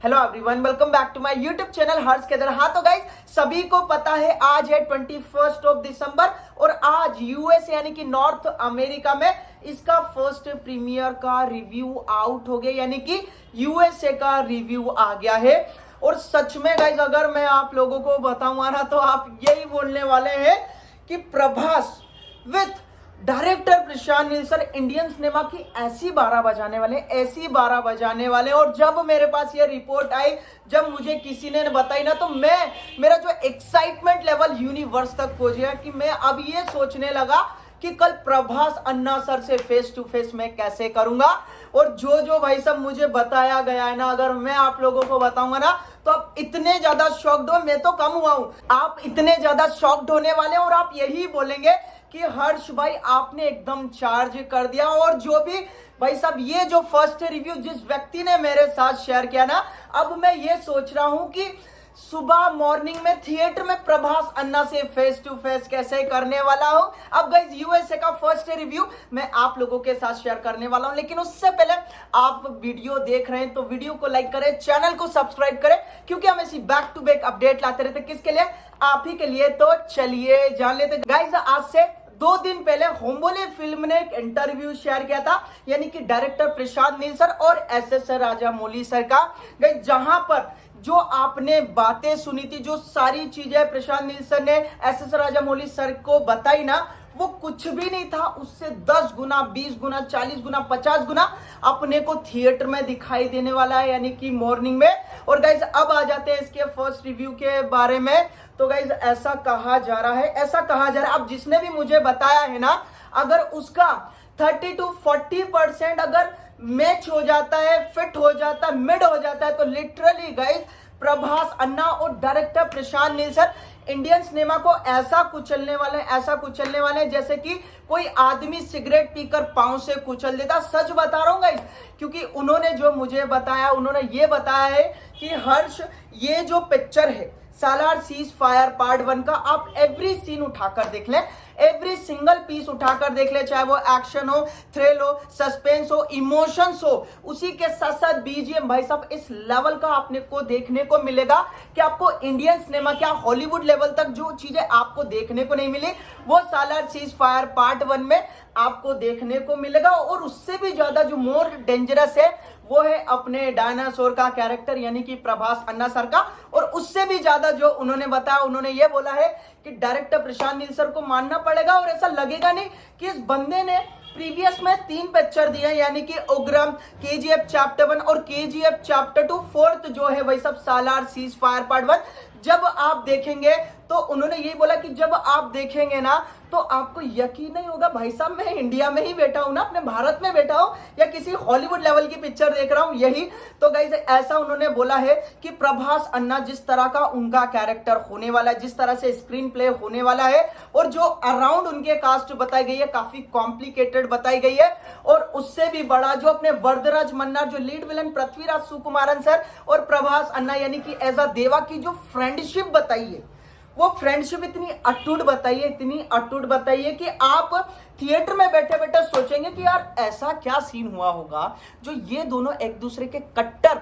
Hello everyone, welcome back to my YouTube channel Harsh Kedar. हाँ तो guys, सभी को पता है आज है 21 दिसंबर और आज यूएस यानी कि नॉर्थ अमेरिका में इसका फर्स्ट प्रीमियर का रिव्यू आउट हो गया, यानी कि यूएसए का रिव्यू आ गया है। और सच में गाइज, अगर मैं आप लोगों को बताऊंगा ना तो आप यही बोलने वाले हैं कि Prabhas with director Prashant Neel sir Indian cinema की ऐसी 12 बजाने वाले। और जब मेरे पास ये रिपोर्ट आई, जब मुझे किसी ने बताई ना, तो मेरा जो एक्साइटमेंट लेवल यूनिवर्स तक पहुंच गया कि मैं अब ये सोचने लगा कि कल प्रभास अन्ना सर से फेस टू फेस मैं कैसे करूंगा। और जो भाई सब मुझे बताया गया है ना, अगर मैं आप लोगों को बताऊंगा ना तो आप इतने ज्यादा शॉक्ड हो, मैं तो कम हुआ हूं, आप इतने ज्यादा शॉक्ड होने वाले और आप यही बोलेंगे कि हर्ष भाई आपने एकदम चार्ज कर दिया। और जो भी भाई साहब ये जो फर्स्ट रिव्यू जिस व्यक्ति ने मेरे साथ शेयर किया ना, अब मैं ये सोच रहा हूं कि सुबह मॉर्निंग में थिएटर में प्रभास अन्ना से फेस टू फेस कैसे करने वाला हूं। अब गाइस यूएसए का फर्स्ट रिव्यू मैं आप लोगों के साथ शेयर करने वाला हूं, लेकिन उससे पहले आप वीडियो देख रहे हैं तो वीडियो को लाइक करें, चैनल को सब्सक्राइब करें, क्योंकि हम ऐसी बैक टू बैक अपडेट लाते रहते। किसके लिए? आप ही के लिए। तो चलिए जान लेते गाइस। आज से 2 दिन पहले होम्बोले फिल्म ने एक इंटरव्यू शेयर किया था, यानी कि डायरेक्टर प्रशांत नील सर और एसएस राजामौली सर का, जहां पर जो आपने बातें सुनी थी, जो सारी चीजें प्रशांत नील सर ने एसएस राजामौली सर को बताई ना, वो कुछ भी नहीं था, उससे 10 गुना, 20 गुना, 40 गुना, 50 गुना अपने को थिएटर में दिखाई देने वाला है, यानी कि मॉर्निंग में। और गाइज अब आ जाते हैं इसके फर्स्ट रिव्यू के बारे में। तो गाइज ऐसा कहा जा रहा है, अब जिसने भी मुझे बताया है ना, अगर उसका 30 to 40% अगर मैच हो जाता है, फिट हो जाता है, मिड हो जाता है, तो लिटरली गाइज प्रभास अन्ना और director Prashant Neel sir Indian cinema को ऐसा कुचलने वाले हैं जैसे कि कोई आदमी सिगरेट पीकर पांव से कुचल देता। सच बता रहा हूं गाइस, क्योंकि उन्होंने जो मुझे बताया, उन्होंने ये बताया है कि हर्ष ये जो पिक्चर है सालार सीज फायर पार्ट 1 का, आप एवरी सीन उठाकर देख लें, एवरी सिंगल पीस उठाकर देख ले, चाहे वो एक्शन हो, थ्रिल हो, सस्पेंस हो, इमोशंस हो, उसी के साथ साथ बीजीएम। भाई साहब इस लेवल का आपने को देखने को मिलेगा कि आपको इंडियन सिनेमा क्या हॉलीवुड लेवल तक जो चीजें आपको देखने को नहीं मिली, वो सालार सीज फायर पार्ट 1 में आपको देखने को मिलेगा। और उससे भी ज्यादा जो मोर डेंजरस है वो है अपने डायनासोर का कैरेक्टर, यानी कि प्रभास अन्ना सर का। और उससे भी ज्यादा जो उन्होंने बताया, उन्होंने ये बोला है कि डायरेक्टर प्रशांत नील सर को मानना पड़ेगा और ऐसा लगेगा नहीं कि इस बंदे ने प्रीवियस में 3 पिक्चर दिए, यानी कि उग्रम, केजीएफ चैप्टर 1 और केजीएफ चैप्टर 2, फोर्थ जो है वही सब सालार सीज फायर पार्ट 1। जब आप देखेंगे तो उन्होंने यही बोला कि जब आप देखेंगे ना तो आपको यकीन नहीं होगा, भाई साहब मैं इंडिया में ही बैठा हूं ना, अपने भारत में बैठा हूं या किसी हॉलीवुड लेवल की पिक्चर देख रहा हूं, यही। तो गाइस ऐसा उन्होंने बोला है कि प्रभास अन्ना जिस तरह का उनका कैरेक्टर होने वाला है, जिस तरह से स्क्रीन प्ले होने वाला है, और जो अराउंड उनके कास्ट बताई गई है काफी कॉम्प्लिकेटेड बताई गई है। और उससे भी बड़ा जो अपने वरदराज मन्नार, जो lead villain Prithviraj Sukumaran sir और प्रभास अन्ना यानी कि एज अ देवा की जो फ्रेंडशिप बताई है, वो फ्रेंडशिप इतनी अटूट बताइए कि आप थिएटर में बैठे बैठे सोचेंगे कि यार ऐसा क्या सीन हुआ होगा जो ये दोनों एक दूसरे के कट्टर,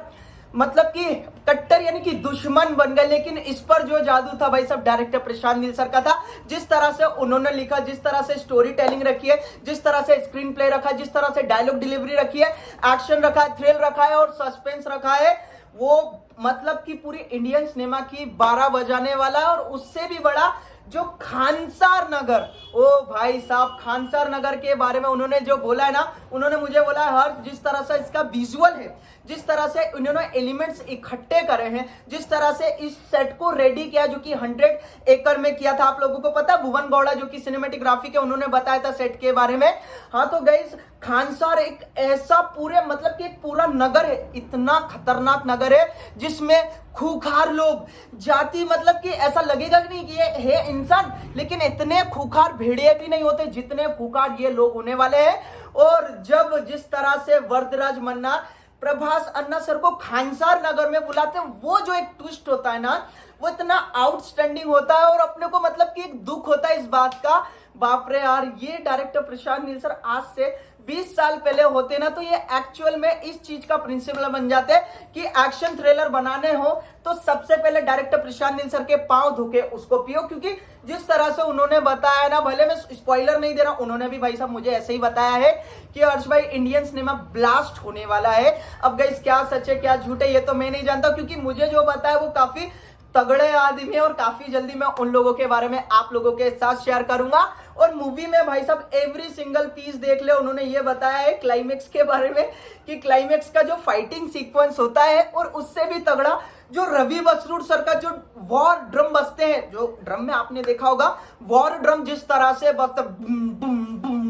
मतलब कि कट्टर यानी कि दुश्मन बन गए। लेकिन इस पर जो जादू था भाई साहब डायरेक्टर प्रशांत नील सर का था, जिस तरह से उन्होंने लिखा, जिस तरह से स्टोरी टेलिंग रखी है, जिस तरह से स्क्रीन प्ले रखा है, जिस तरह से डायलॉग डिलीवरी रखी है, एक्शन रखा है, थ्रिल रखा है और सस्पेंस रखा है, वो मतलब कि पूरी इंडियन सिनेमा की 12 बजाने वाला। और उससे भी बड़ा जो खानसार नगर, ओ भाई साहब खानसार नगर के बारे में उन्होंने जो बोला है ना, उन्होंने मुझे बोला है हर जिस तरह से इसका विजुअल है, जिस तरह से उन्होंने एलिमेंट्स इकट्ठे करे हैं, जिस तरह से इस सेट को रेडी किया, जो कि 100 एकड़ में किया था। आप लोगों को पता है भुवन गौड़ा जो कि सिनेमेटोग्राफी के, उन्होंने बताया था सेट के बारे में। हाँ तो गाइस खानसार एक ऐसा पूरे मतलब कि एक पूरा नगर है, इतना खतरनाक नगर है जिसमें खूंखार लोग, जाति मतलब कि ऐसा लगेगा कि नहीं कि ये है इंसान, लेकिन इतने खूंखार भेड़िए भी नहीं होते जितने खूंखार ये लोग होने वाले हैं। और जब जिस तरह से वरदराज मन्ना प्रभास अन्ना सर को खानसार नगर में बुलाते हैं, वो जो एक ट्विस्ट होता है ना, वो इतना आउटस्टैंडिंग होता है और अपने को मतलब कि एक दुख होता है इस बात का, बाप रे यार, ये डायरेक्टर प्रशांत नील सर आज से 20 साल पहले होते ना तो ये एक्चुअल में इस चीज का प्रिंसिपल बन जाते कि एक्शन थ्रिलर बनाने हो तो सबसे पहले डायरेक्टर प्रशांत नील सर के पांव धोके उसको पियो, क्योंकि जिस तरह से उन्होंने बताया ना, भले मैं स्पॉइलर नहीं दे रहा, उन्होंने भी भाई साहब मुझे ऐसे ही बताया है कि हर्ष भाई इंडियन सिनेमा ब्लास्ट होने वाला है। अब गाइस क्या सच है क्या झूठ है ये तो मैं नहीं जानता, क्योंकि मुझे जो बताया वो काफी तगड़े आदमी है और काफी जल्दी मैं उन लोगों के बारे में आप लोगों के साथ शेयर करूंगा। और मूवी में भाई साहब एवरी सिंगल पीस देख ले, उन्होंने ये बताया है क्लाइमेक्स के बारे में कि क्लाइमेक्स का जो फाइटिंग सीक्वेंस होता है और उससे भी तगड़ा जो रवि बसरूड सर का जो वॉर ड्रम बजते हैं, जो ड्रम में आपने देखा होगा वॉर ड्रम जिस तरह से बजता boom boom boom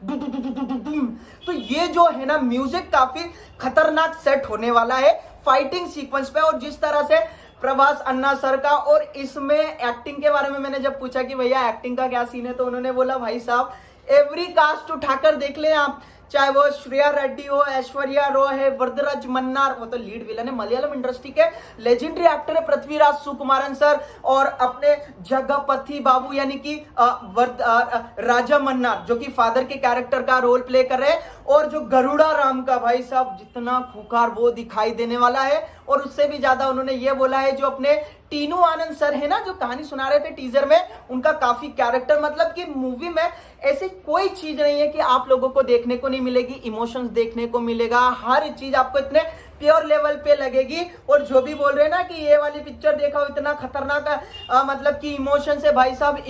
boom boom, तो ये जो है ना म्यूजिक काफी खतरनाक सेट होने वाला है फाइटिंग सीक्वेंस पे। और जिस तरह से प्रभास अन्ना सर का, और इसमें एक्टिंग के बारे में मैंने जब पूछा कि भैया एक्टिंग का क्या सीन है तो उन्होंने बोला भाई साहब एवरी कास्ट उठाकर देख ले आप, चाहे वो श्रेया रेड्डी हो, ऐश्वर्या रॉय है, वरदराज मन्नार, वो तो लीड विलन है, मलयालम इंडस्ट्री के लेजेंडरी एक्टर है पृथ्वीराज सुकुमारन सर, और अपने जगपति बाबू यानी कि राजा मन्नार जो कि फादर के कैरेक्टर का रोल प्ले कर रहे हैं, और जो गरुड़ा राम का भाई साहब जितना खूंखार वो दिखाई देने वाला है। और उससे भी ज्यादा उन्होंने ये बोला है जो अपने टीनू आनंद सर है ना जो कहानी सुना रहे थे टीजर में, उनका काफी कैरेक्टर, मतलब कि मूवी में ऐसी कोई चीज नहीं है कि आप लोगों को देखने को नहीं मिलेगी, इमोशंस देखने को मिलेगा, हर चीज आपको इतने प्योर लेवल पे लगेगी। और जो भी बोल रहे हैं ना कि ये वाली पिक्चर देखा हो इतना खतरनाक मतलब कि इमोशंस है भाई साहब,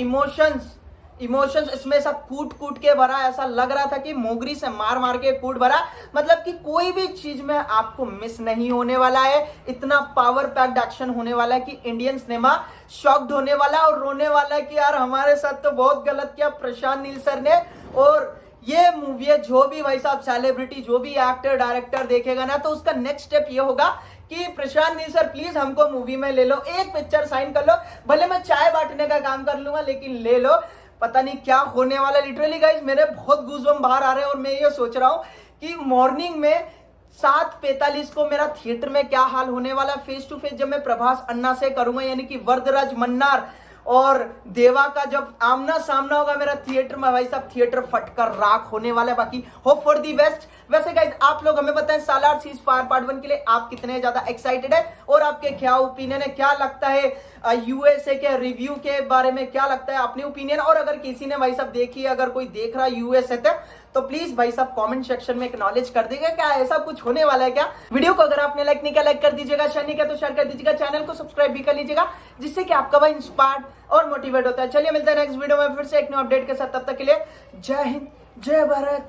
इमोशंस इसमें सब कूट कूट के भरा, ऐसा लग रहा था कि मोगरी से मार मार के कूट भरा, मतलब कि कोई भी चीज में आपको मिस नहीं होने वाला है। इतना पावर पैक्ड एक्शन होने वाला है कि इंडियन सिनेमा शॉक्ड होने वाला है और रोने वाला है कि यार हमारे साथ तो बहुत गलत किया प्रशांत नील सर ने। और ये मूवी है, जो भी भाई साहब सेलिब्रिटी, जो भी एक्टर डायरेक्टर देखेगा ना तो उसका नेक्स्ट स्टेप ये होगा कि प्रशांत नील सर प्लीज हमको मूवी में ले लो, एक पिक्चर साइन कर लो, भले मैं चाय बांटने का काम कर लूंगा लेकिन ले लो। पता नहीं क्या होने वाला, लिटरली गाइस मेरे बहुत गूज़बम्प बाहर आ रहे हैं। और मैं ये सोच रहा हूं कि मॉर्निंग में 7:45 को मेरा थिएटर में क्या हाल होने वाला फेस टू फेस जब मैं प्रभास अन्ना से करूंगा, यानी कि वरदराज मन्नार और देवा का जब आमना सामना होगा मेरा थिएटर में, भाई साहब थिएटर फटकर राख होने वाला है। बाकी होप फॉर दी बेस्ट। वैसे गाइस आप लोग हमें बताएं सालार सीज फायर पार्ट 1 के लिए आप कितने ज्यादा एक्साइटेड है और आपके क्या ओपिनियन है, क्या लगता है यूएसए के रिव्यू के बारे में, क्या लगता है अपने ओपिनियन। और अगर किसी ने भाई साहब देखी, अगर कोई देख रहा है यूएसए तो प्लीज भाई साहब कमेंट सेक्शन में एक्नॉलेज कर दीजिएगा, क्या ऐसा कुछ होने वाला है क्या। वीडियो को अगर आपने लाइक नहीं किया लाइक कर दीजिएगा, शेयर नहीं किया तो शेयर कर दीजिएगा, चैनल को सब्सक्राइब भी कर लीजिएगा जिससे कि आपका भाई इंस्पायर्ड और मोटिवेट होता है। चलिए मिलते हैं नेक्स्ट वीडियो में फिर से एक न्यू अपडेट के साथ, तब तक के लिए जय हिंद जय भारत।